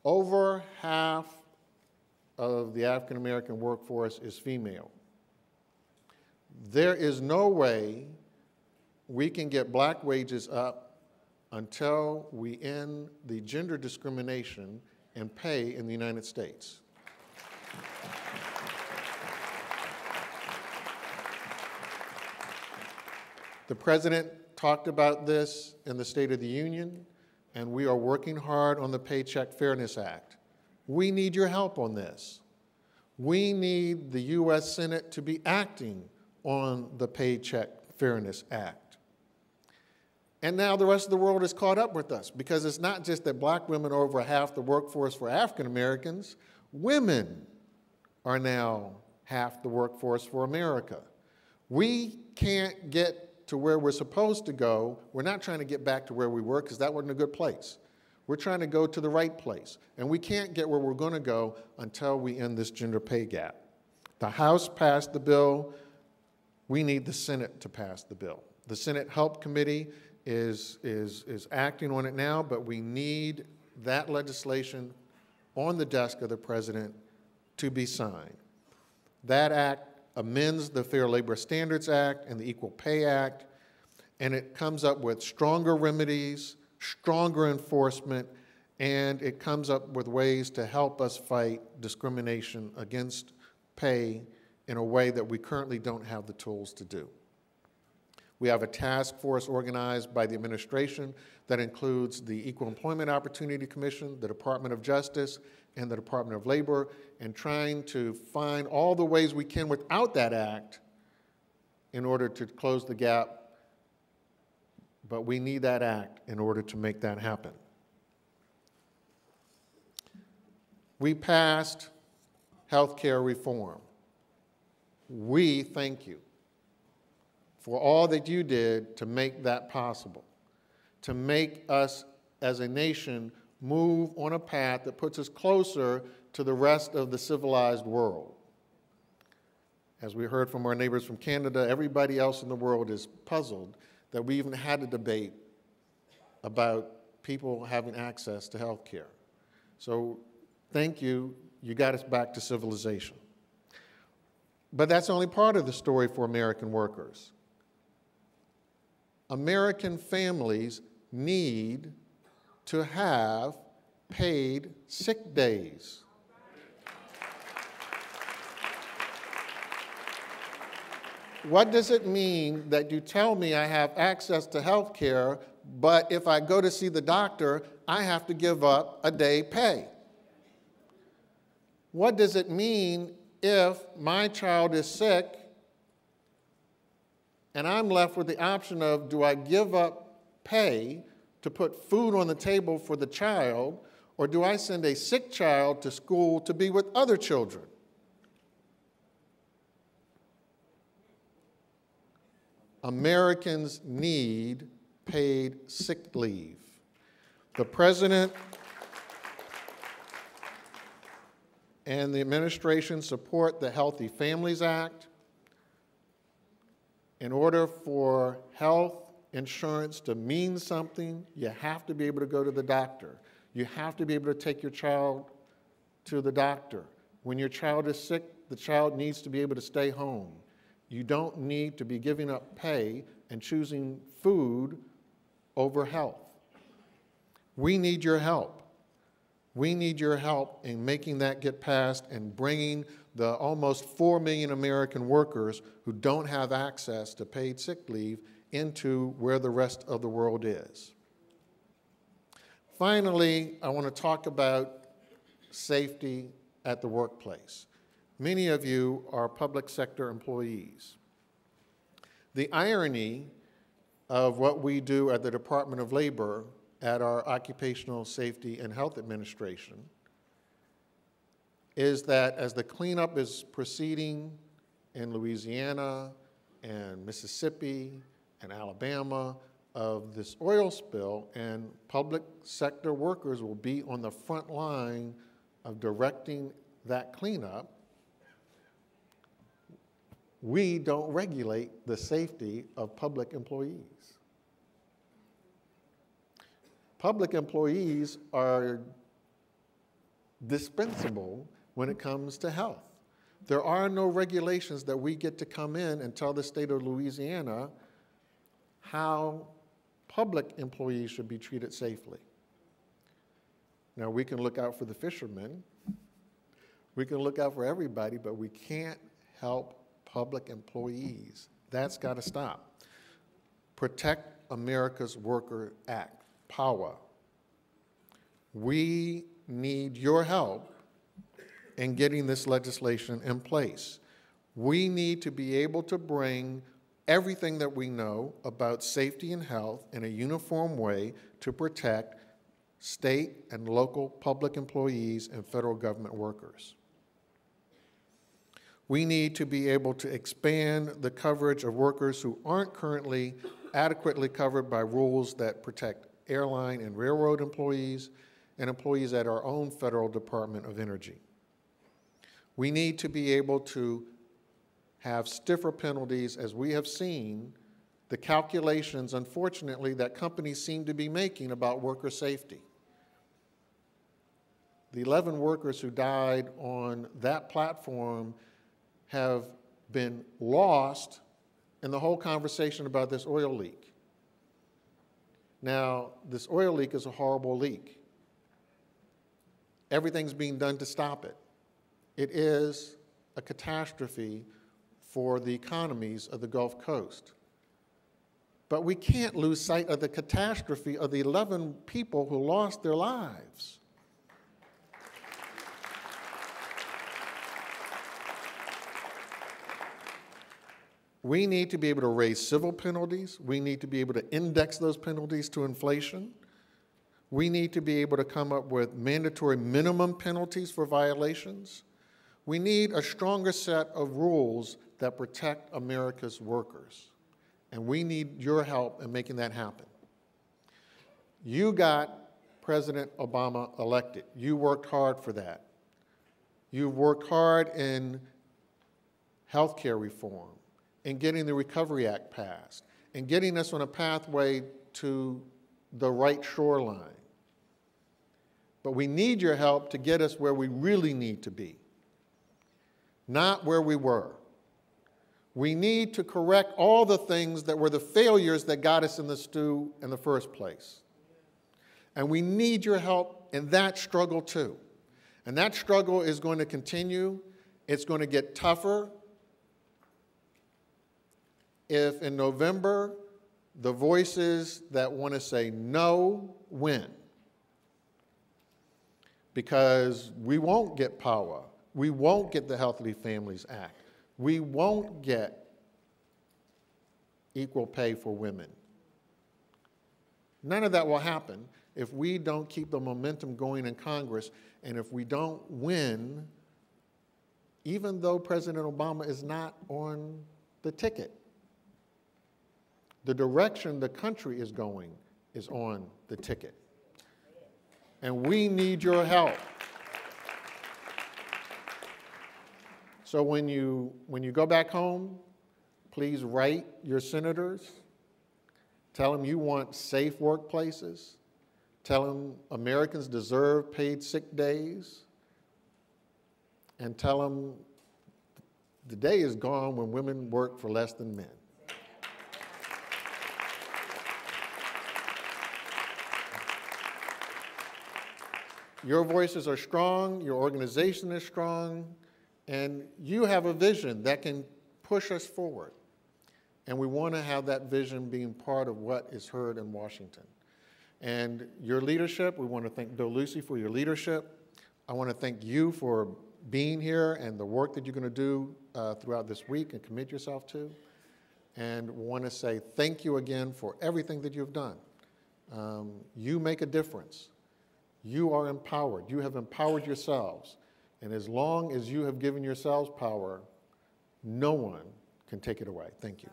Over half of the African American workforce is female. There is no way we can get black wages up until we end the gender discrimination in pay in the United States. The president talked about this in the State of the Union, and we are working hard on the Paycheck Fairness Act. We need your help on this. We need the U.S. Senate to be acting on the Paycheck Fairness Act. And now the rest of the world is caught up with us, because it's not just that black women are over half the workforce for African Americans. Women are now half the workforce for America. We can't get to where we're supposed to go. We're not trying to get back to where we were, because that wasn't a good place. We're trying to go to the right place. And we can't get where we're going to go until we end this gender pay gap. The House passed the bill. We need the Senate to pass the bill. The Senate Help Committee is acting on it now, but we need that legislation on the desk of the president to be signed. That act amends the Fair Labor Standards Act and the Equal Pay Act, and it comes up with stronger remedies, stronger enforcement, and it comes up with ways to help us fight discrimination against pay in a way that we currently don't have the tools to do. We have a task force organized by the administration that includes the Equal Employment Opportunity Commission, the Department of Justice, and the Department of Labor, and trying to find all the ways we can without that act in order to close the gap. But we need that act in order to make that happen. We passed health care reform. We thank you for all that you did to make that possible, to make us as a nation move on a path that puts us closer to the rest of the civilized world. As we heard from our neighbors from Canada, everybody else in the world is puzzled that we even had a debate about people having access to health care. So thank you. You got us back to civilization. But that's only part of the story for American workers. American families need to have paid sick days. What does it mean that you tell me I have access to health care, but if I go to see the doctor, I have to give up a day pay? What does it mean if my child is sick and I'm left with the option of, do I give up pay to put food on the table for the child, or do I send a sick child to school to be with other children? Americans need paid sick leave. The president and the administration support the Healthy Families Act. In order for health insurance to mean something, you have to be able to go to the doctor. You have to be able to take your child to the doctor. When your child is sick, the child needs to be able to stay home. You don't need to be giving up pay and choosing food over health. We need your help. We need your help in making that get passed and bringing the almost 4 million American workers who don't have access to paid sick leave into where the rest of the world is. Finally, I want to talk about safety at the workplace. Many of you are public sector employees. The irony of what we do at the Department of Labor at our Occupational Safety and Health Administration is that as the cleanup is proceeding in Louisiana and Mississippi and Alabama of this oil spill, and public sector workers will be on the front line of directing that cleanup, we don't regulate the safety of public employees. Public employees are dispensable when it comes to health. There are no regulations that we get to come in and tell the state of Louisiana how public employees should be treated safely. Now, we can look out for the fishermen, we can look out for everybody, but we can't help public employees. That's got to stop. Protect America's Worker Act, POWA. We need your help in getting this legislation in place. We need to be able to bring everything that we know about safety and health in a uniform way to protect state and local public employees and federal government workers. We need to be able to expand the coverage of workers who aren't currently adequately covered by rules that protect airline and railroad employees and employees at our own Federal Department of Energy. We need to be able to have stiffer penalties, as we have seen the calculations, unfortunately, that companies seem to be making about worker safety. The 11 workers who died on that platform have been lost in the whole conversation about this oil leak. Now, this oil leak is a horrible leak. Everything's being done to stop it. It is a catastrophe for the economies of the Gulf Coast. But we can't lose sight of the catastrophe of the 11 people who lost their lives. We need to be able to raise civil penalties. We need to be able to index those penalties to inflation. We need to be able to come up with mandatory minimum penalties for violations. We need a stronger set of rules that protect America's workers. And we need your help in making that happen. You got President Obama elected. You worked hard for that. You've worked hard in health care reform, in getting the Recovery Act passed, in getting us on a pathway to the right shoreline. But we need your help to get us where we really need to be, not where we were. We need to correct all the things that were the failures that got us in the stew in the first place. And we need your help in that struggle too. And that struggle is going to continue. It's going to get tougher. If in November the voices that want to say no win, because we won't get POWA, we won't get the Healthy Families Act, we won't get equal pay for women. None of that will happen if we don't keep the momentum going in Congress, and if we don't win, even though President Obama is not on the ticket. The direction the country is going is on the ticket. And we need your help. So when you go back home, please write your senators. Tell them you want safe workplaces. Tell them Americans deserve paid sick days. And tell them the day is gone when women work for less than men. Your voices are strong, your organization is strong, and you have a vision that can push us forward. And we want to have that vision being part of what is heard in Washington. And your leadership, we want to thank Bill Lucy for your leadership. I want to thank you for being here and the work that you're going to do throughout this week and commit yourself to. And we want to say thank you again for everything that you've done. You make a difference. You are empowered. You have empowered yourselves. And as long as you have given yourselves power, no one can take it away. Thank you.